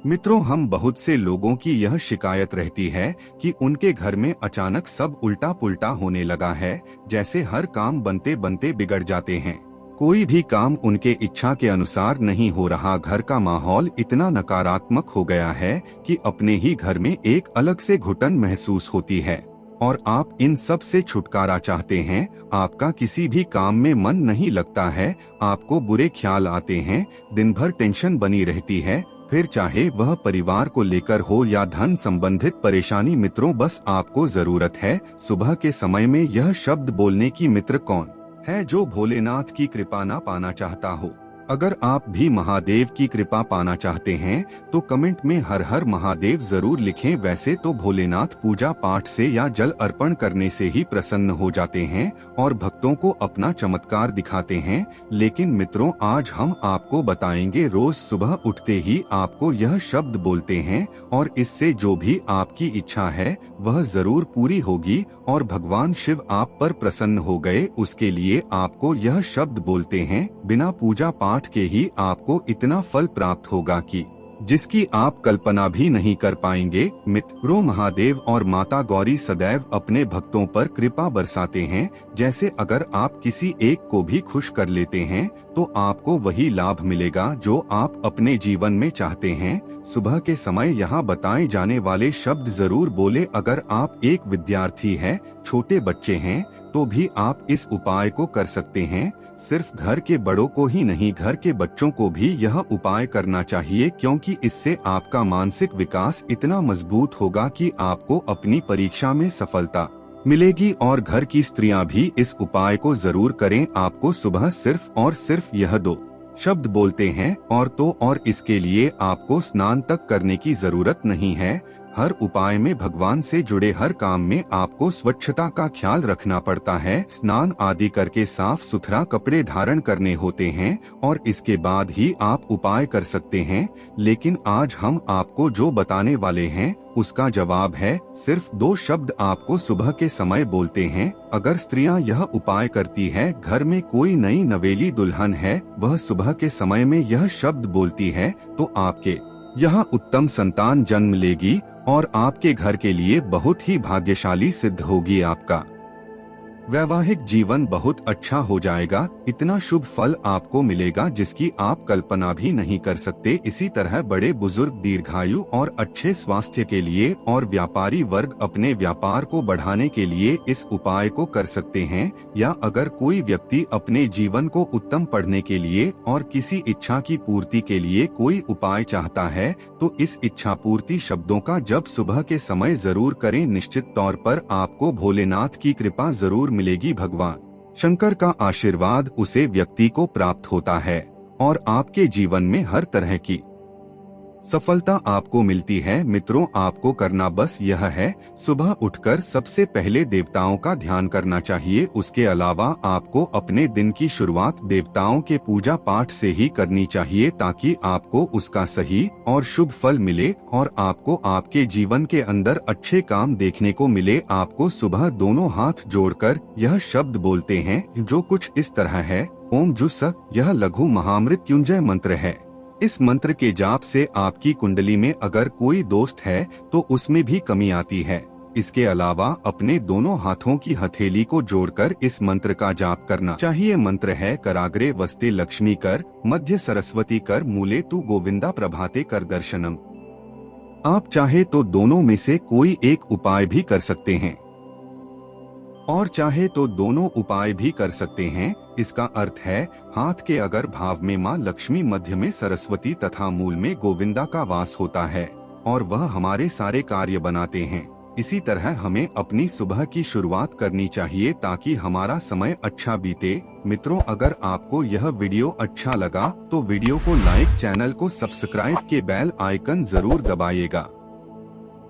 मित्रों, हम बहुत से लोगों की यह शिकायत रहती है कि उनके घर में अचानक सब उल्टा पुल्टा होने लगा है, जैसे हर काम बनते बनते बिगड़ जाते हैं। कोई भी काम उनके इच्छा के अनुसार नहीं हो रहा। घर का माहौल इतना नकारात्मक हो गया है कि अपने ही घर में एक अलग से घुटन महसूस होती है। और आप इन सब से छुटकारा चाहते हैं। आपका किसी भी काम में मन नहीं लगता है, आपको बुरे ख्याल आते हैं, दिन भर टेंशन बनी रहती है, फिर चाहे वह परिवार को लेकर हो या धन संबंधित परेशानी। मित्रों, बस आपको जरूरत है सुबह के समय में यह शब्द बोलने की। मित्र कौन है जो भोलेनाथ की कृपा ना पाना चाहता हो? अगर आप भी महादेव की कृपा पाना चाहते हैं तो कमेंट में हर हर महादेव जरूर लिखें। वैसे तो भोलेनाथ पूजा पाठ से या जल अर्पण करने से ही प्रसन्न हो जाते हैं और भक्तों को अपना चमत्कार दिखाते हैं, लेकिन मित्रों, आज हम आपको बताएंगे रोज सुबह उठते ही आपको यह शब्द बोलते हैं और इससे जो भी आपकी इच्छा है वह जरूर पूरी होगी और भगवान शिव आप पर प्रसन्न हो गए। उसके लिए आपको यह शब्द बोलते हैं। बिना पूजा पाठ के ही आपको इतना फल प्राप्त होगा कि जिसकी आप कल्पना भी नहीं कर पाएंगे। मित्रों, महादेव और माता गौरी सदैव अपने भक्तों पर कृपा बरसाते हैं। जैसे अगर आप किसी एक को भी खुश कर लेते हैं तो आपको वही लाभ मिलेगा जो आप अपने जीवन में चाहते हैं। सुबह के समय यहाँ बताए जाने वाले शब्द जरूर बोले। अगर आप एक विद्यार्थी है, छोटे बच्चे हैं, तो भी आप इस उपाय को कर सकते हैं। सिर्फ घर के बड़ों को ही नहीं, घर के बच्चों को भी यह उपाय करना चाहिए, क्योंकि इससे आपका मानसिक विकास इतना मजबूत होगा कि आपको अपनी परीक्षा में सफलता मिलेगी। और घर की स्त्रियां भी इस उपाय को जरूर करें। आपको सुबह सिर्फ और सिर्फ यह दो शब्द बोलते हैं और इसके लिए आपको स्नान तक करने की जरूरत नहीं है। हर उपाय में भगवान से जुड़े हर काम में आपको स्वच्छता का ख्याल रखना पड़ता है। स्नान आदि करके साफ सुथरा कपड़े धारण करने होते हैं और इसके बाद ही आप उपाय कर सकते हैं। लेकिन आज हम आपको जो बताने वाले हैं उसका जवाब है सिर्फ दो शब्द आपको सुबह के समय बोलते हैं। अगर स्त्रियां यह उपाय करती है, घर में कोई नई नवेली दुल्हन है, वह सुबह के समय में यह शब्द बोलती है, तो आपके यहाँ उत्तम संतान जन्म लेगी और आपके घर के लिए बहुत ही भाग्यशाली सिद्ध होगी। आपका वैवाहिक जीवन बहुत अच्छा हो जाएगा। इतना शुभ फल आपको मिलेगा जिसकी आप कल्पना भी नहीं कर सकते। इसी तरह बड़े बुजुर्ग दीर्घायु और अच्छे स्वास्थ्य के लिए और व्यापारी वर्ग अपने व्यापार को बढ़ाने के लिए इस उपाय को कर सकते हैं। या अगर कोई व्यक्ति अपने जीवन को उत्तम पढ़ने के लिए और किसी इच्छा की पूर्ति के लिए कोई उपाय चाहता है तो इस इच्छा पूर्ति शब्दों का जप सुबह के समय जरूर करें। निश्चित तौर पर आपको भोलेनाथ की कृपा जरूर मिलेगी। भगवान शंकर का आशीर्वाद उसे व्यक्ति को प्राप्त होता है और आपके जीवन में हर तरह की सफलता आपको मिलती है। मित्रों, आपको करना बस यह है, सुबह उठकर सबसे पहले देवताओं का ध्यान करना चाहिए। उसके अलावा आपको अपने दिन की शुरुआत देवताओं के पूजा पाठ से ही करनी चाहिए ताकि आपको उसका सही और शुभ फल मिले और आपको आपके जीवन के अंदर अच्छे काम देखने को मिले। आपको सुबह दोनों हाथ जोड़कर यह शब्द बोलते हैं जो कुछ इस तरह है, ओम जुस। यह लघु महामृत्युंजय मंत्र है। इस मंत्र के जाप से आपकी कुंडली में अगर कोई दोस्त है तो उसमें भी कमी आती है। इसके अलावा अपने दोनों हाथों की हथेली को जोड़कर इस मंत्र का जाप करना चाहिए। मंत्र है, कराग्रे वस्ते लक्ष्मी कर, मध्य सरस्वती कर, मूले तू गोविंदा प्रभाते कर दर्शनम। आप चाहे तो दोनों में से कोई एक उपाय भी कर सकते हैं और चाहे तो दोनों उपाय भी कर सकते हैं। इसका अर्थ है, हाथ के अगर भाव में माँ लक्ष्मी, मध्य में सरस्वती तथा मूल में गोविंदा का वास होता है और वह हमारे सारे कार्य बनाते हैं। इसी तरह हमें अपनी सुबह की शुरुआत करनी चाहिए ताकि हमारा समय अच्छा बीते। मित्रों, अगर आपको यह वीडियो अच्छा लगा तो वीडियो को लाइक, चैनल को सब्सक्राइब के बेल आइकन जरूर दबाइएगा।